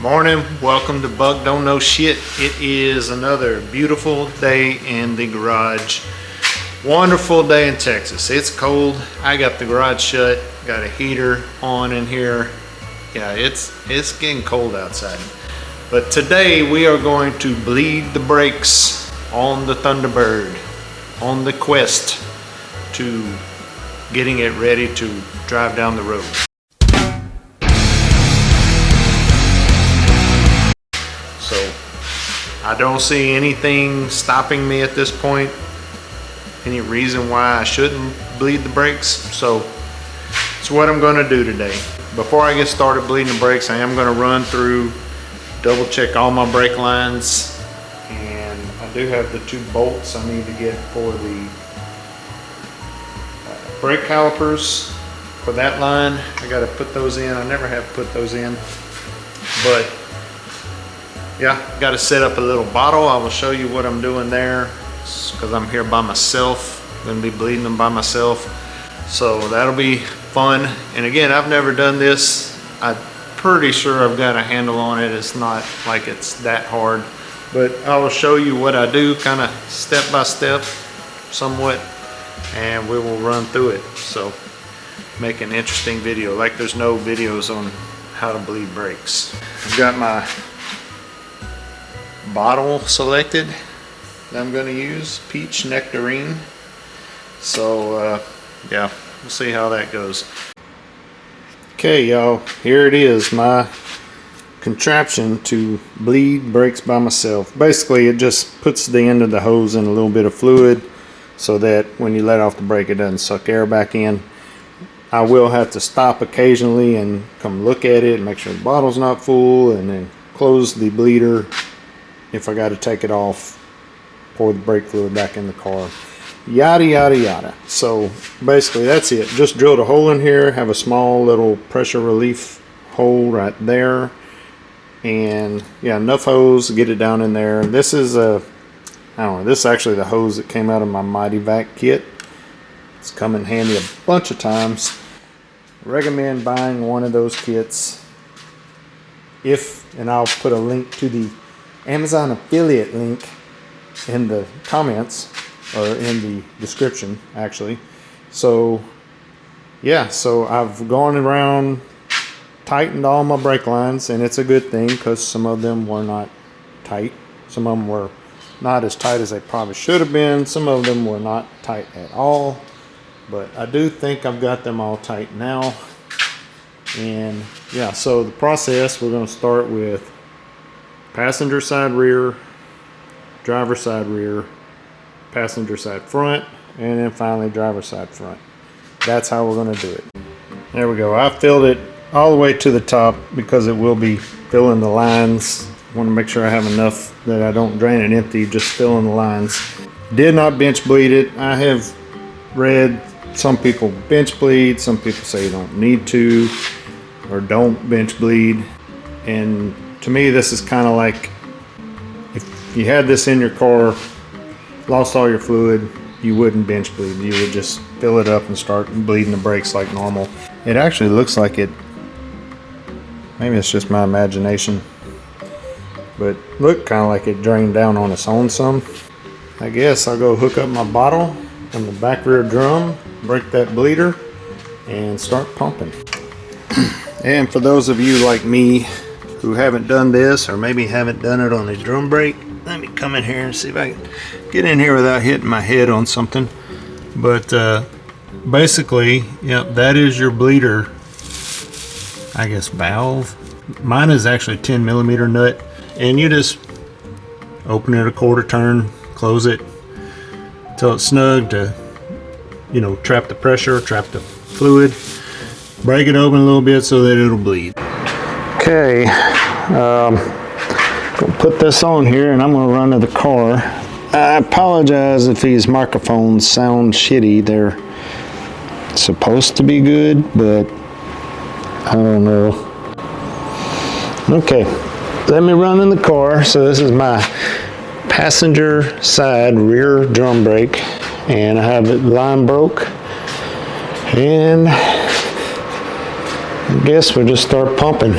Morning, welcome to Bug Don't Know Shit. It is another beautiful day in the garage. Wonderful day in Texas. It's cold. I got the garage shut, got a heater on in here. Yeah, it's getting cold outside. But today we are going to bleed the brakes on the Thunderbird, on the quest to getting it ready to drive down the road. So I don't see anything stopping me at this point, any reason why I shouldn't bleed the brakes. So it's what I'm going to do today. Before I get started bleeding the brakes, I am going to run through, double check all my brake lines, and I do have the 2 bolts I need to get for the brake calipers for that line. I got to put those in. I never have put those in, but yeah, got to set up a little bottle. I will show you what I'm doing there because I'm here by myself. I'm going to be bleeding them by myself. So that'll be fun. And again, I've never done this. I'm pretty sure I've got a handle on it. It's not like it's that hard. But I will show you what I do kind of step by step somewhat. And we will run through it. So make an interesting video. Like there's no videos on how to bleed brakes. I've got my bottle selected that I'm going to use, peach nectarine. So yeah, we'll see how that goes. Okay y'all, here it is, my contraption to bleed brakes by myself. Basically it just puts the end of the hose in a little bit of fluid so that when you let off the brake it doesn't suck air back in. I will have to stop occasionally and come look at it and make sure the bottle's not full, and then close the bleeder if I got to take it off, pour the brake fluid back in the car, yada yada yada. So basically that's it. Just drilled a hole in here, have a small little pressure relief hole right there, and yeah, enough hose to get it down in there. This is I don't know, this is actually the hose that came out of my Mighty Vac kit. It's come in handy a bunch of times. Recommend buying one of those kits. And I'll put a link to the Amazon affiliate link in the comments, or in the description actually. So yeah, so I've gone around, tightened all my brake lines, and it's a good thing because some of them were not tight. Some of them were not as tight as they probably should have been. Some of them were not tight at all, but I do think I've got them all tight now. And yeah, so the process, we're going to start with passenger side rear, driver side rear, passenger side front, and then finally driver side front. That's how we're going to do it. There we go. I filled it all the way to the top because it will be filling the lines. I want to make sure I have enough that I don't drain it empty, just filling the lines. Did not bench bleed it. I have read some people bench bleed, some people say you don't need to or don't bench bleed. And to me, this is kind of like if you had this in your car, lost all your fluid, you wouldn't bench bleed. You would just fill it up and start bleeding the brakes like normal. It actually looks like it, maybe it's just my imagination, but look kind of like it drained down on its own some. I guess I'll go hook up my bottle on the back rear drum, break that bleeder, and start pumping. And for those of you like me who haven't done this, or maybe haven't done it on a drum brake, let me come in here and see if I can get in here without hitting my head on something. But basically, yeah, that is your bleeder, I guess, valve. Mine is actually 10mm nut, and you just open it a quarter turn, close it till it's snug to, you know, trap the pressure, trap the fluid, break it open a little bit so that it'll bleed. Okay, gonna put this on here and I'm gonna run to the car. I apologize if these microphones sound shitty. They're supposed to be good, but I don't know. Okay, let me run in the car. So this is my passenger side rear drum brake, and I have it line broke, and I guess we'll just start pumping.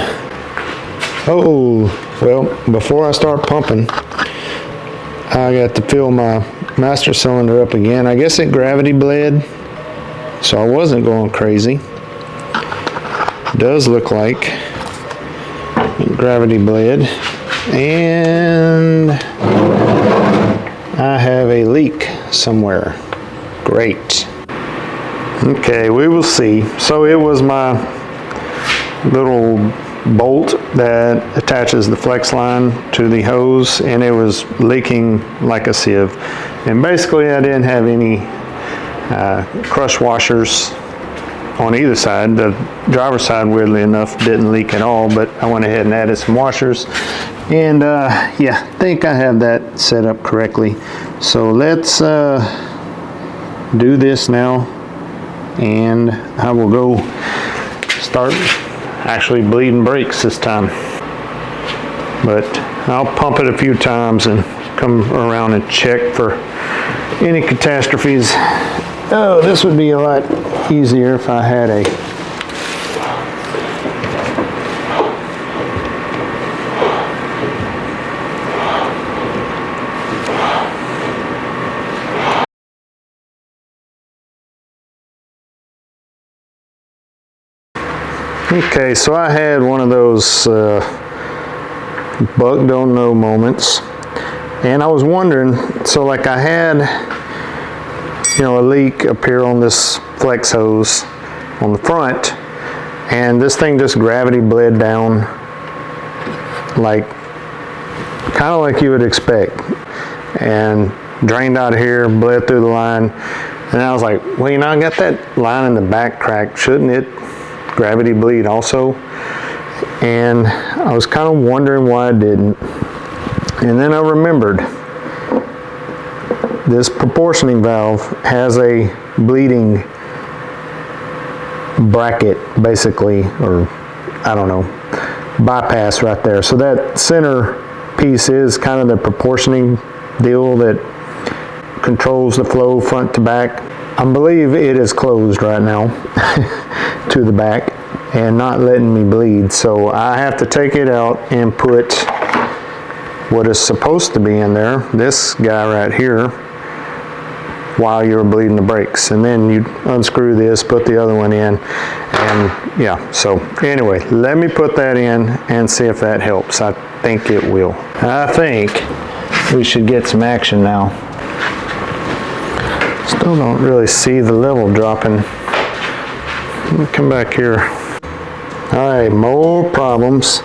Oh, well, before I start pumping, I got to fill my master cylinder up again. I guess it gravity bled, so I wasn't going crazy. It does look like it gravity bled. And I have a leak somewhere. Great. Okay, we will see. So it was my little bolt that attaches the flex line to the hose, and it was leaking like a sieve. And basically I didn't have any crush washers on either side. The driver's side, weirdly enough, didn't leak at all, but I went ahead and added some washers. And yeah, I think I have that set up correctly. So let's do this now, and I will go start actually bleeding brakes this time. But I'll pump it a few times and come around and check for any catastrophes. Oh, this would be a lot easier if I had a Okay, so I had one of those bug don't know moments, and I was wondering, so like I had, you know, a leak appear on this flex hose on the front, and this thing just gravity bled down, like, kind of like you would expect, and drained out of here, bled through the line, and I was like, well, you know, I got that line in the back cracked, shouldn't it gravity bleed also? And I was kind of wondering why I didn't, and then I remembered this proportioning valve has a bleeding bracket, basically, or I don't know, bypass right there. So that center piece is kind of the proportioning deal that controls the flow front to back. I believe it is closed right now to the back and not letting me bleed, so I have to take it out and put what is supposed to be in there, this guy right here, while you're bleeding the brakes, and then you unscrew this, put the other one in, and yeah. So anyway, let me put that in and see if that helps. I think it will. I think we should get some action now. Still don't really see the level dropping. Let me come back here. All right, more problems.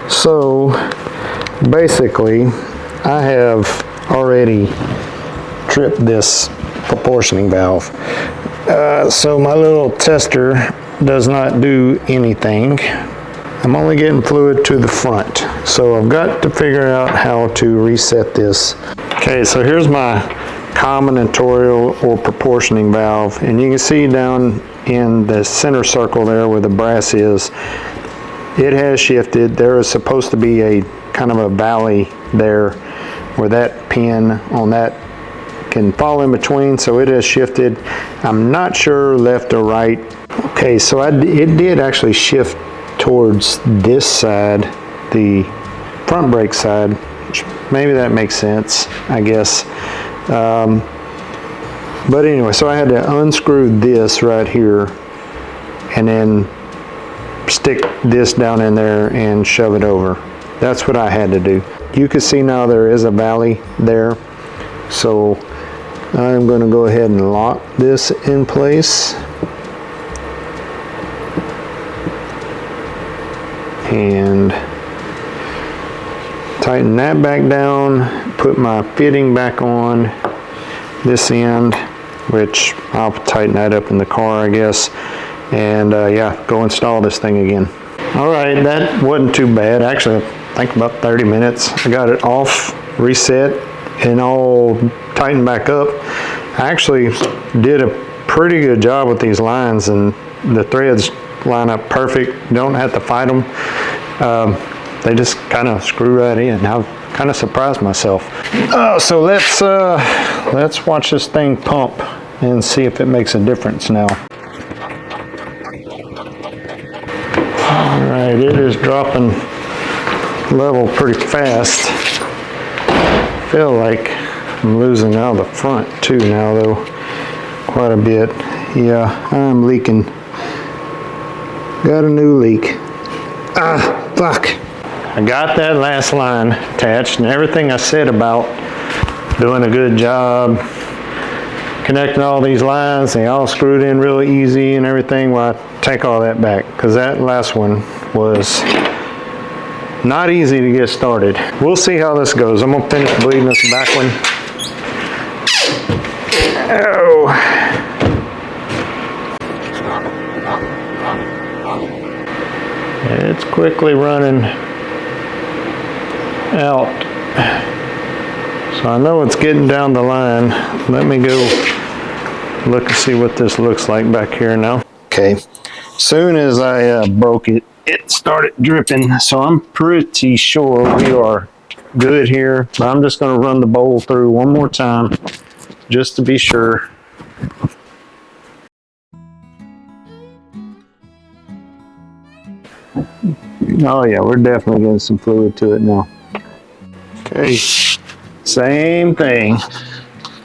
So basically, I have already tripped this proportioning valve. So my little tester does not do anything. I'm only getting fluid to the front. So I've got to figure out how to reset this. Okay, so here's my combinatorial or proportioning valve, and you can see down in the center circle there where the brass is, it has shifted. There is supposed to be a kind of a valley there where that pin on that can fall in between, so it has shifted. I'm not sure left or right. Okay, so it did actually shift towards this side, the front brake side, which maybe that makes sense, I guess. But anyway, so I had to unscrew this right here and then stick this down in there and shove it over. That's what I had to do. You can see now there is a valley there. So I'm going to go ahead and lock this in place. And tighten that back down, put my fitting back on this end, which I'll tighten that up in the car, I guess, and yeah, go install this thing again. All right, that wasn't too bad. Actually, I think about 30 minutes. I got it off, reset, and all tightened back up. I actually did a pretty good job with these lines, and the threads line up perfect. Don't have to fight them. They just kind of screw right in. I kind of surprised myself. So let's watch this thing pump and see if it makes a difference now. All right, it is dropping level pretty fast. I feel like I'm losing out the front too now though, quite a bit. Yeah, I'm leaking. Got a new leak. Ah, fuck. I got that last line attached, and everything I said about doing a good job connecting all these lines, they all screwed in really easy and everything. Well, I take all that back, because that last one was not easy to get started. We'll see how this goes. I'm gonna finish bleeding this back one. Oh. It's quickly running out. So I know it's getting down the line. Let me go look and see what this looks like back here now. Okay, soon as I broke it, it started dripping. So I'm pretty sure we are good here. But I'm just gonna run the bowl through one more time, just to be sure. Oh yeah, we're definitely getting some fluid to it now. Okay, same thing.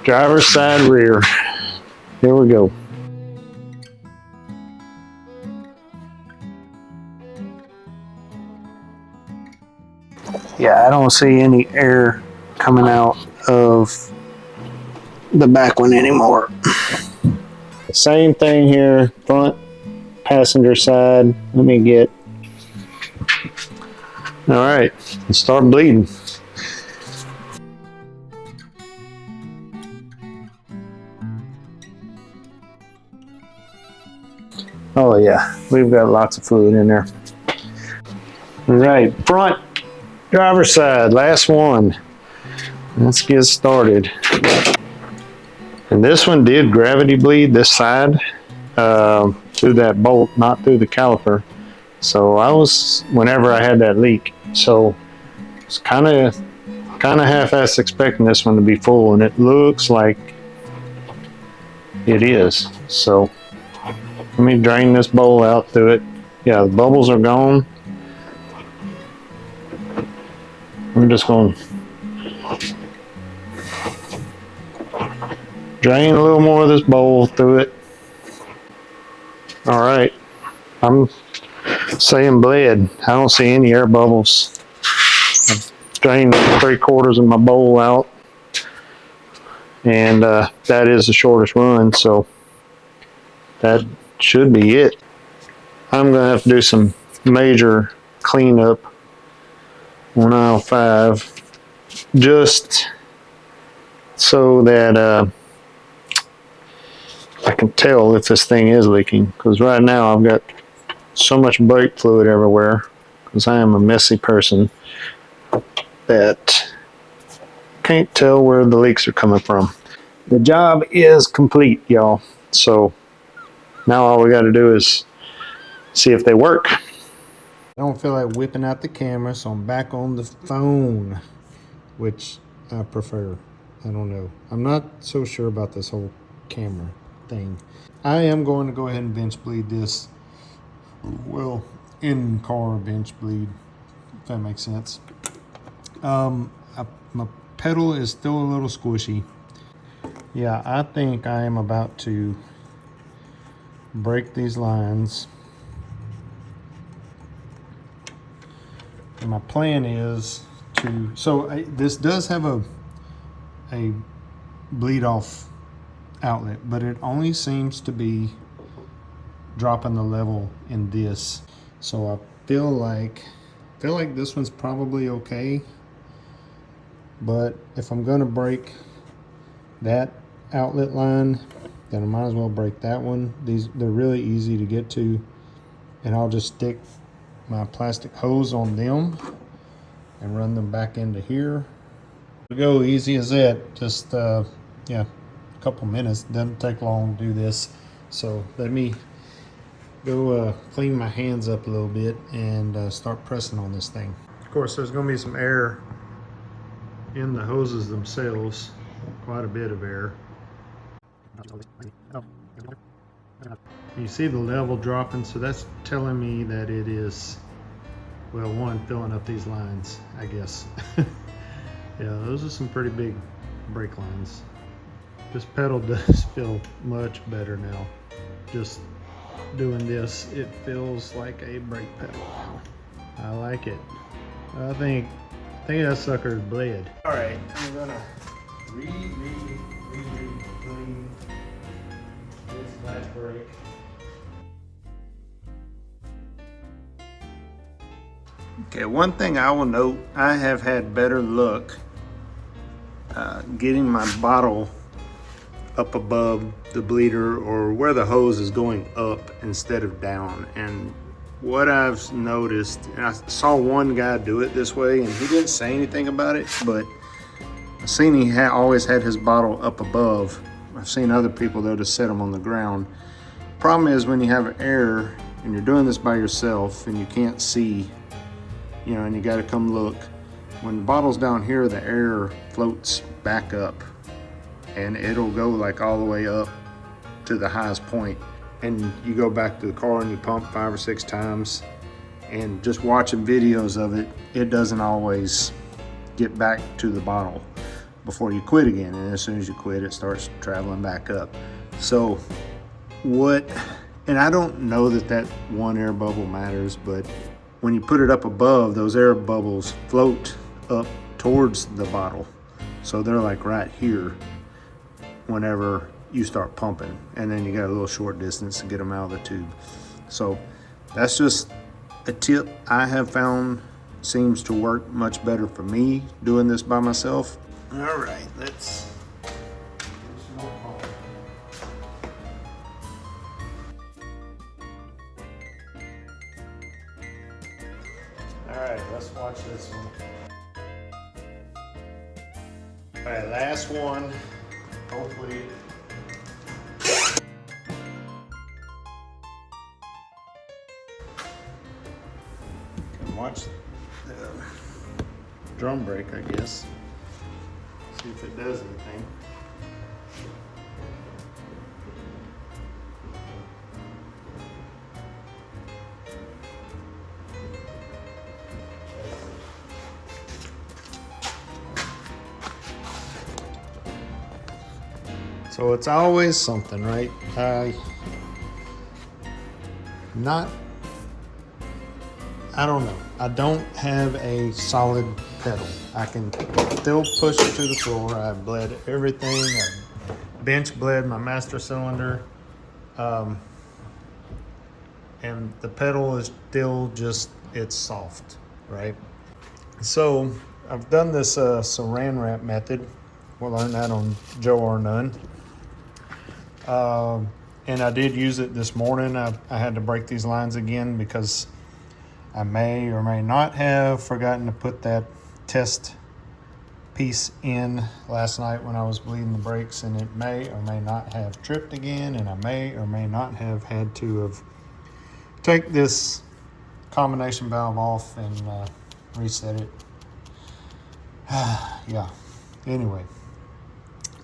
Driver's side rear. Here we go. Yeah, I don't see any air coming out of the back one anymore. Same thing here, front passenger side. Let me get. All right, let's start bleeding. Oh yeah, we've got lots of fluid in there. All right, front driver's side, last one. Let's get started. And this one did gravity bleed this side through that bolt, not through the caliper. So I was, whenever I had that leak, so it's kind of half-assed expecting this one to be full, and it looks like it is. So let me drain this bowl out through it. Yeah, the bubbles are gone. I'm just going to drain a little more of this bowl through it. All right, I'm saying bled. I don't see any air bubbles. I've drained 3/4 of my bowl out, and that is the shortest run, so that should be it. I'm gonna have to do some major cleanup on aisle 5, just so that I can tell if this thing is leaking, because right now I've got so much brake fluid everywhere, because I am a messy person, that can't tell where the leaks are coming from. The job is complete, y'all. So now all we got to do is see if they work. I don't feel like whipping out the camera, so I'm back on the phone, which I prefer. I don't know. I'm not so sure about this whole camera thing. I am going to go ahead and bench bleed this. Well, in-car bench bleed, if that makes sense. My pedal is still a little squishy. Yeah, I think I am about to break these lines. And my plan is to, this does have a bleed off outlet, but it only seems to be dropping the level in this. So I feel like this one's probably okay. But if I'm gonna break that outlet line, then I might as well break that one. They're really easy to get to, and I'll just stick my plastic hose on them and run them back into here. Go easy as that. Just yeah, a couple minutes. Doesn't take long to do this. So let me go clean my hands up a little bit and start pressing on this thing. Of course, there's going to be some air in the hoses themselves, quite a bit of air. You see the level dropping, so that's telling me that it is well, one, filling up these lines, I guess. Yeah, those are some pretty big brake lines. This pedal does feel much better now. Just doing this, it feels like a brake pedal now. I like it. I think that sucker's bled. All right, I'm gonna clean this last brake. Okay, one thing I will note, I have had better luck getting my bottle up above the bleeder or where the hose is going up instead of down. And what I've noticed, and I saw one guy do it this way and he didn't say anything about it, but I've seen he always had his bottle up above. I've seen other people though just set them on the ground. Problem is when you have air and you're doing this by yourself and you can't see, you know, and you got to come look. When the bottle's down here, the air floats back up and it'll go like all the way up to the highest point. And you go back to the car and you pump 5 or 6 times, and just watching videos of it, it doesn't always get back to the bottle before you quit again. And as soon as you quit, it starts traveling back up. So and I don't know that one air bubble matters, but when you put it up above, those air bubbles float up towards the bottle. So they're like right here whenever you start pumping, and then you got a little short distance to get them out of the tube. So that's just a tip I have found seems to work much better for me doing this by myself. All right, let's let's watch this one. All right, last one. Hopefully. Can watch the drum brake, I guess. See if it does anything. So it's always something, right? I don't know. I don't have a solid pedal. I can still push it to the floor. I bled everything. I bench bled my master cylinder. And the pedal is still it's soft, right? So I've done this saran wrap method. We'll learn that on Joe or None. And I did use it this morning. I had to break these lines again because I may or may not have forgotten to put that test piece in last night when I was bleeding the brakes, and it may or may not have tripped again, and I may or may not have had to take this combination valve off and reset it. Yeah, anyway.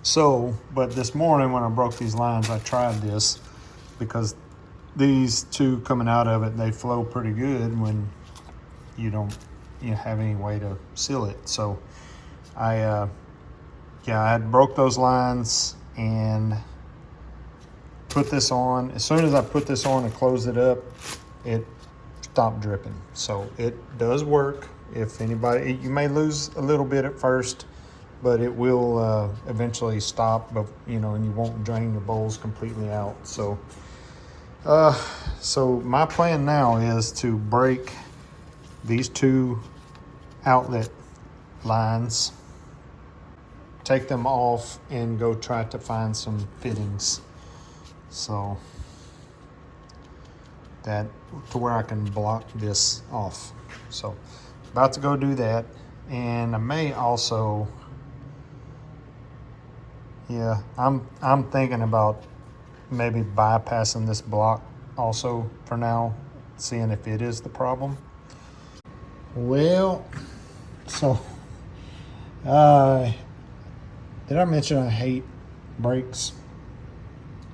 So, but this morning when I broke these lines, I tried this because these two coming out of it, they flow pretty good when you don't have any way to seal it. So I had broke those lines and put this on. As soon as I put this on and closed it up, it stopped dripping. So it does work. If anybody, you may lose a little bit at first, but it will eventually stop, but and you won't drain your bowls completely out. So so my plan now is to break these two outlet lines, take them off, and go try to find some fittings, so that to where I can block this off. So about to go do that, and I may also, I'm thinking about maybe bypassing this block also for now, seeing if it is the problem. Well, so did I mention I hate brakes?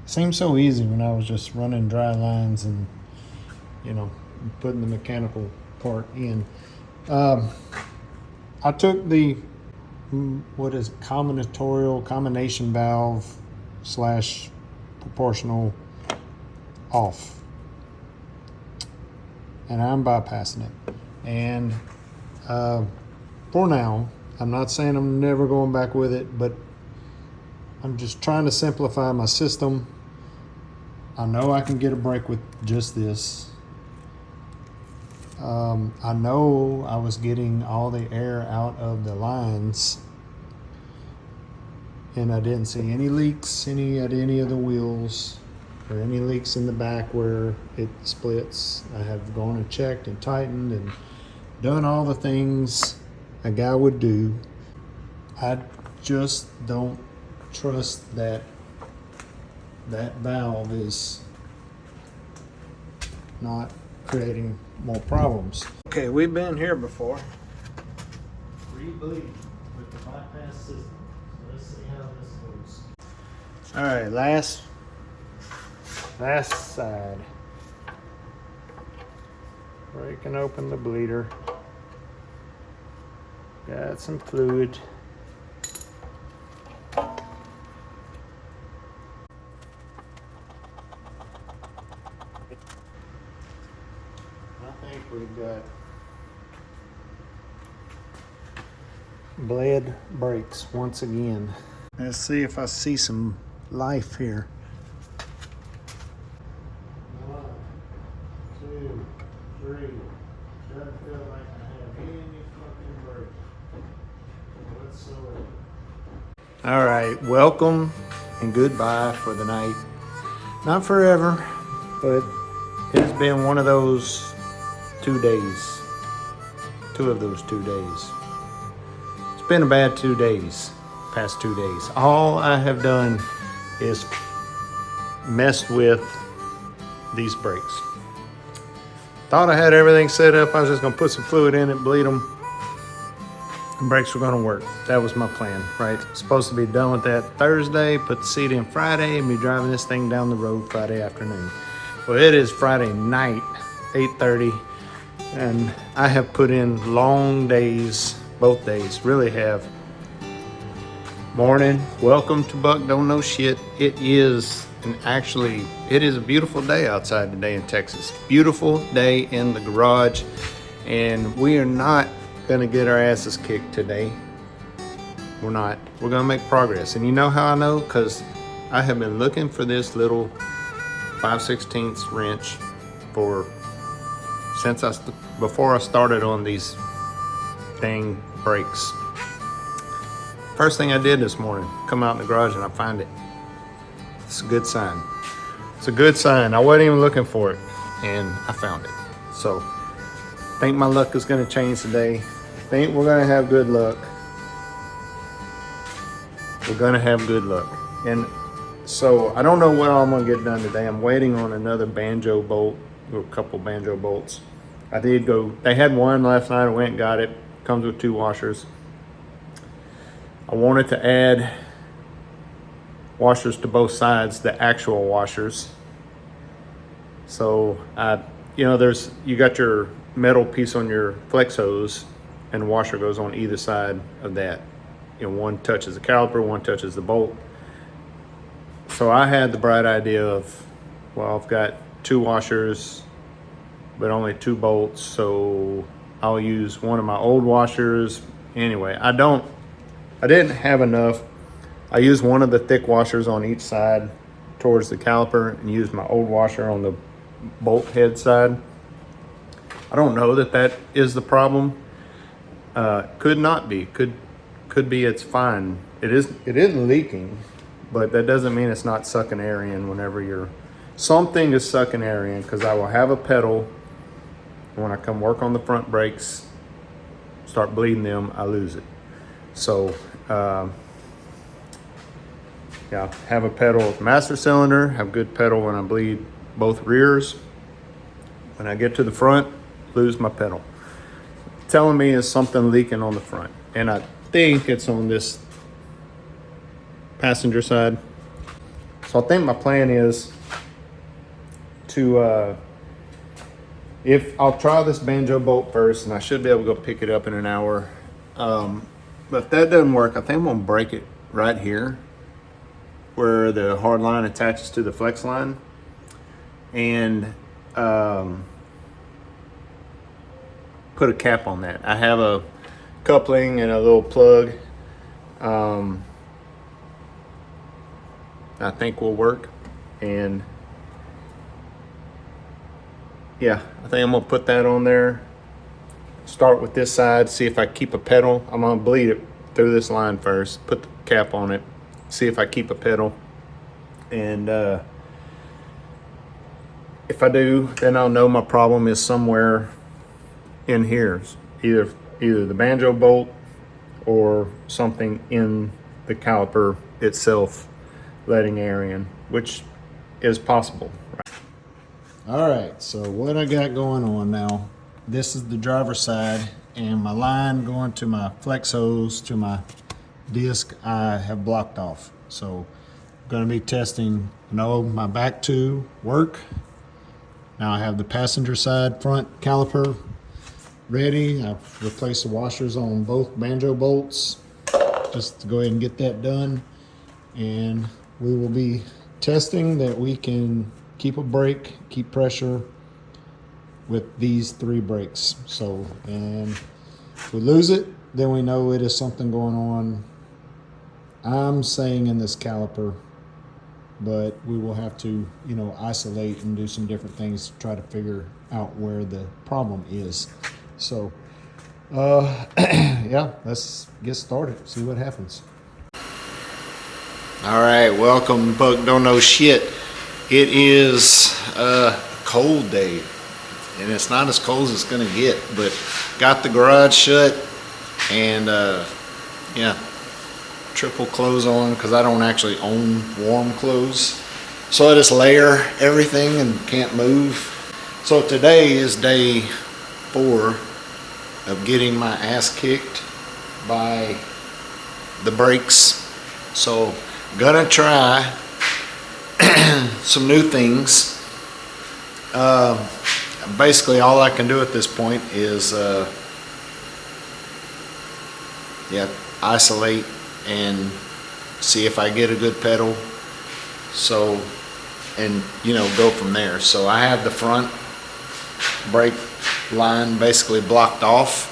Seemed so easy when I was just running dry lines and putting the mechanical part in. I took the what is combination valve slash proportional off, and I'm bypassing it. And for now, I'm not saying I'm never going back with it, but I'm just trying to simplify my system. I know I can get a brake with just this. I know I was getting all the air out of the lines, and I didn't see any leaks at any of the wheels, or any leaks in the back where it splits. I have gone and checked and tightened and done all the things a guy would do. I just don't trust that valve is not creating more problems. Okay, we've been here before. Re-bleed with the bypass system. So let's see how this goes. All right, last side. Breaking open the bleeder. Got some fluid. I think we've got bled brakes once again. Let's see if I see some life here. 1, 2, 3. Doesn't feel like I have any fucking brakes. Whatsoever. All right, welcome and goodbye for the night. Not forever, but it's been one of those 2 days. 2 of those 2 days. It's been a bad 2 days, past 2 days. All I have done is messed with these brakes. Thought I had everything set up. I was just gonna put some fluid in it, bleed them. The brakes were gonna work. That was my plan, right? Supposed to be done with that Thursday, put the seat in Friday, and be driving this thing down the road Friday afternoon. Well, it is Friday night, 8:30, and I have put in long days, both days, really have. Morning, welcome to Buck Don't Know Shit. It is a beautiful day outside today in Texas. Beautiful day in the garage, and we are not gonna get our asses kicked today. We're not. We're gonna make progress. And you know how I know? Because I have been looking for this little 5/16 wrench before I started on these dang brakes. First thing I did this morning, come out in the garage and I find it. It's a good sign. It's a good sign. I wasn't even looking for it, and I found it. So I think my luck is gonna change today. I think we're gonna have good luck. We're gonna have good luck. And so I don't know what all I'm gonna get done today. I'm waiting on another banjo bolt, or a couple banjo bolts. They had one last night, I went and got it. Comes with 2 washers. I wanted to add washers to both sides, the actual washers. So you got your metal piece on your flex hose, and the washer goes on either side of that. One touches the caliper, one touches the bolt. So I had the bright idea of, well, I've got 2 washers, but only 2 bolts, so I'll use one of my old washers. Anyway, I didn't have enough. I used one of the thick washers on each side towards the caliper and used my old washer on the bolt head side. I don't know that is the problem. Could not be. Could be it's fine. It isn't leaking, but that doesn't mean it's not sucking air in whenever something is sucking air in, because I will have a pedal. When I come work on the front brakes, start bleeding them, I lose it. So, have a pedal with master cylinder, have good pedal when I bleed both rears. When I get to the front, lose my pedal. Telling me is something leaking on the front. And I think it's on this passenger side. So I think my plan is to I'll try this banjo bolt first, and I should be able to go pick it up in an hour. But if that doesn't work, I think I'm gonna break it right here where the hard line attaches to the flex line, and put a cap on that. I have a coupling and a little plug. I think will work, and yeah, I think I'm gonna put that on there. Start with this side, see if I keep a pedal. I'm gonna bleed it through this line first, put the cap on it, see if I keep a pedal, and if I do, then I'll know my problem is somewhere in here, either the banjo bolt or something in the caliper itself letting air in, which is possible. All right, so what I got going on now, this is the driver's side, and my line going to my flex hose to my disc I have blocked off. So I'm going to be testing, my back two work. Now I have the passenger side front caliper ready. I've replaced the washers on both banjo bolts just to go ahead and get that done, and we will be testing that we can keep a brake, keep pressure with these 3 brakes. So, and if we lose it, then we know it is something going on, I'm saying, in this caliper, but we will have to, isolate and do some different things to try to figure out where the problem is. So, yeah, let's get started, see what happens. All right, welcome, Buck Don't Know Shit. It is a cold day, and it's not as cold as it's gonna get, but got the garage shut, and yeah, triple clothes on because I don't actually own warm clothes. So I just layer everything and can't move. So today is day 4 of getting my ass kicked by the brakes. So gonna try some new things. Basically all I can do at this point is isolate and see if I get a good pedal, so, and go from there. So I have the front brake line basically blocked off.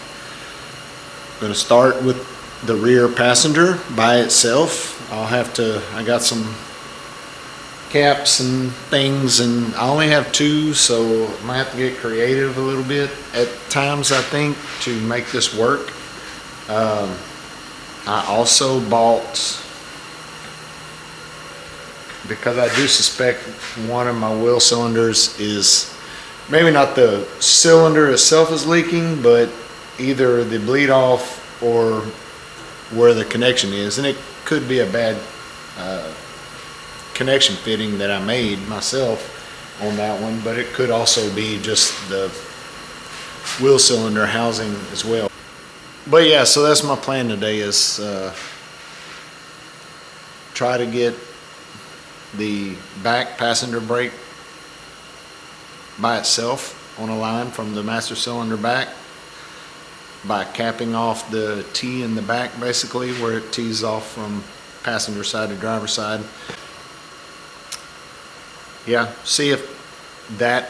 I'm going to start with the rear passenger by itself. I got some caps and things, and I only have 2, so I might have to get creative a little bit at times, I think, to make this work. I also bought, because I do suspect one of my wheel cylinders is, maybe not the cylinder itself is leaking, but either the bleed off or where the connection is, and it could be a bad connection fitting that I made myself on that one, but it could also be just the wheel cylinder housing as well. But yeah, so that's my plan today, is try to get the back passenger brake by itself on a line from the master cylinder back by capping off the T in the back, basically where it tees off from passenger side to driver side. Yeah, see if that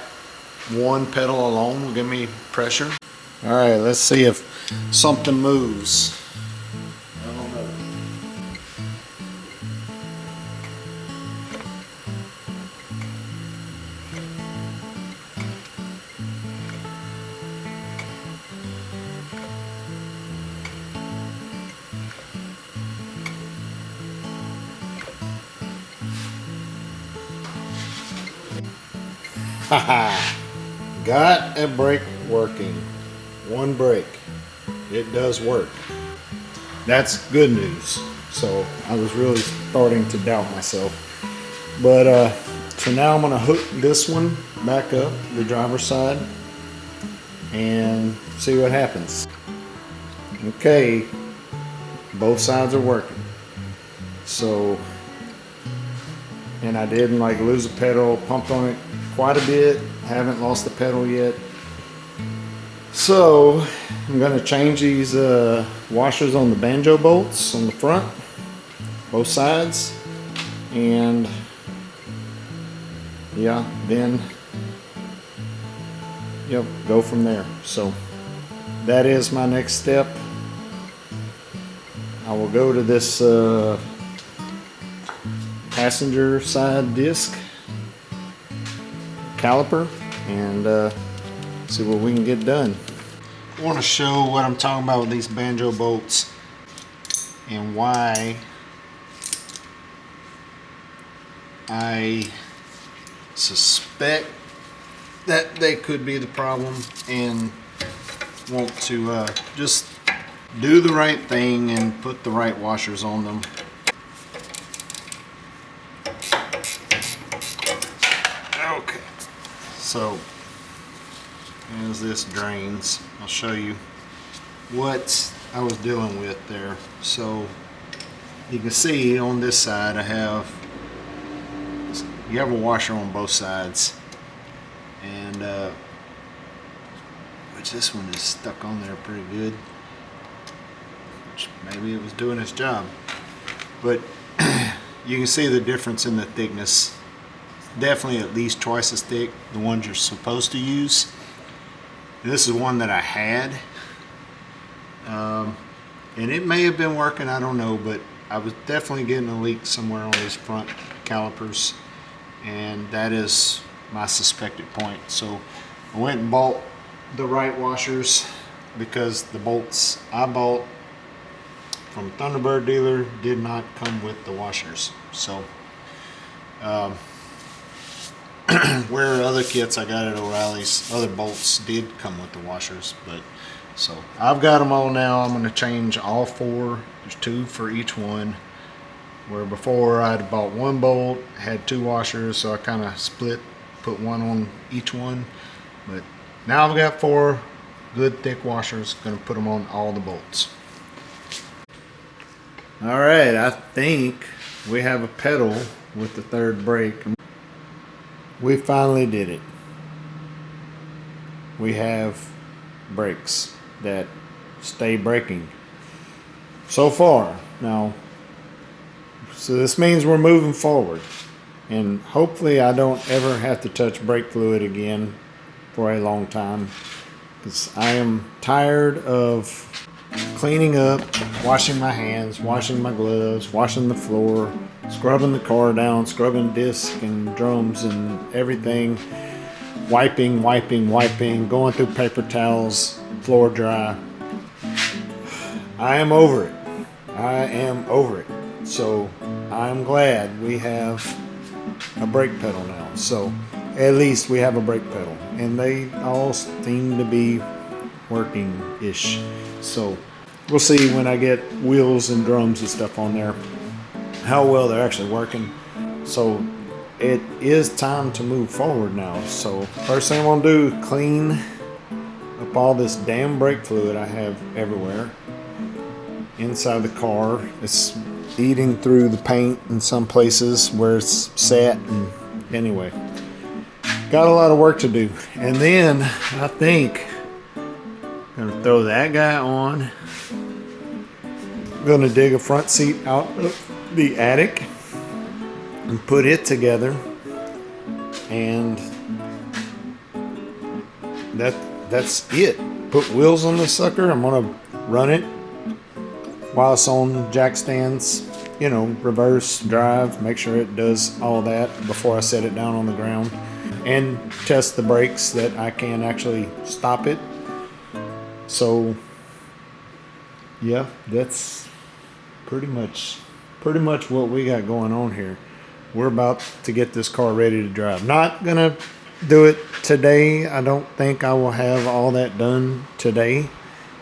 one pedal alone will give me pressure. All right, let's see if something moves. I don't know. Haha, got a brake working. One brake. It does work. That's good news. So I was really starting to doubt myself. But so now I'm gonna hook this one back up, the driver's side, and see what happens. Okay, both sides are working. So, and I didn't lose a pedal, pumped on it quite a bit, haven't lost the pedal yet, So I'm going to change these washers on the banjo bolts on the front, both sides, and yeah, then go from there. So that is my next step. I will go to this passenger side disc caliper and see what we can get done. I want to show what I'm talking about with these banjo bolts and why I suspect that they could be the problem, and want to just do the right thing and put the right washers on them. Okay, so as this drains, I'll show you what I was dealing with there. So you can see on this side you have a washer on both sides, and which this one is stuck on there pretty good, which maybe it was doing its job, but you can see the difference in the thickness. Definitely at least twice as thick, the ones you're supposed to use. This is one that I had, and it may have been working, I don't know, but I was definitely getting a leak somewhere on these front calipers, and that is my suspected point. So I went and bought the right washers, because the bolts I bought from Thunderbird dealer did not come with the washers. So where other kits I got at O'Reilly's, other bolts did come with the washers. But so I've got them all now. I'm going to change all four. There's two for each one, where before I'd bought one bolt, had two washers, so I kind of split, put one on each one. But now I've got four good thick washers. Going to put them on all the bolts. All right, I think we have a pedal with the third brake. We finally did it. We have brakes that stay braking so far. Now, so this means we're moving forward, and hopefully I don't ever have to touch brake fluid again for a long time, because I am tired of cleaning up, washing my hands, washing my gloves, washing the floor, scrubbing the car down, scrubbing discs and drums and everything, wiping, going through paper towels, floor dry. I am over it. I am over it. So I'm glad we have a brake pedal now. So at least we have a brake pedal, and they all seem to be working-ish. So we'll see when I get wheels and drums and stuff on there how well they're actually working. So it is time to move forward now. So first thing I'm gonna do is clean up all this damn brake fluid I have everywhere inside the car. It's eating through the paint in some places where it's sat, and anyway, got a lot of work to do. And then I think I'm gonna throw that guy on. I'm gonna dig a front seat out of the attic and put it together, and that's it. Put wheels on this sucker. I'm gonna run it while it's on jack stands, reverse drive, make sure it does all that before I set it down on the ground, and test the brakes that I can actually stop it. So yeah, that's pretty much what we got going on here. We're about to get this car ready to drive. Not gonna do it today. I don't think I will have all that done today.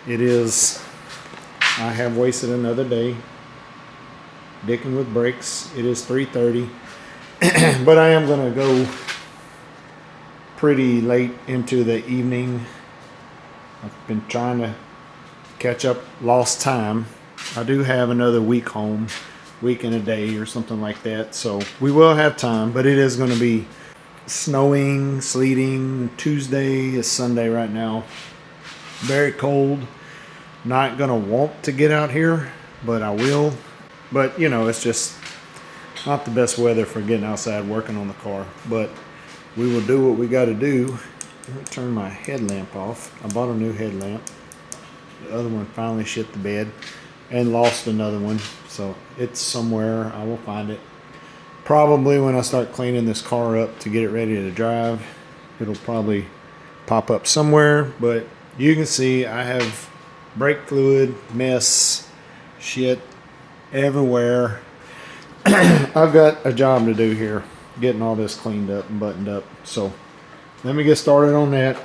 I have wasted another day dicking with brakes. It is 3:30, but I am gonna go pretty late into the evening. I've been trying to catch up lost time. I do have another week home, week and a day or something like that, so we will have time, but it is going to be snowing, sleeting. Tuesday is Sunday right now, very cold. Not gonna want to get out here, but I will. But you know, it's just not the best weather for getting outside working on the car. But we will do what we got to do. Let me turn my headlamp off. I bought a new headlamp. The other one finally shit the bed and lost another one. So it's somewhere. I will find it. Probably when I start cleaning this car up to get it ready to drive, it'll probably pop up somewhere. But you can see I have brake fluid, mess, shit everywhere. I've got a job to do here, getting all this cleaned up and buttoned up. So let me get started on that.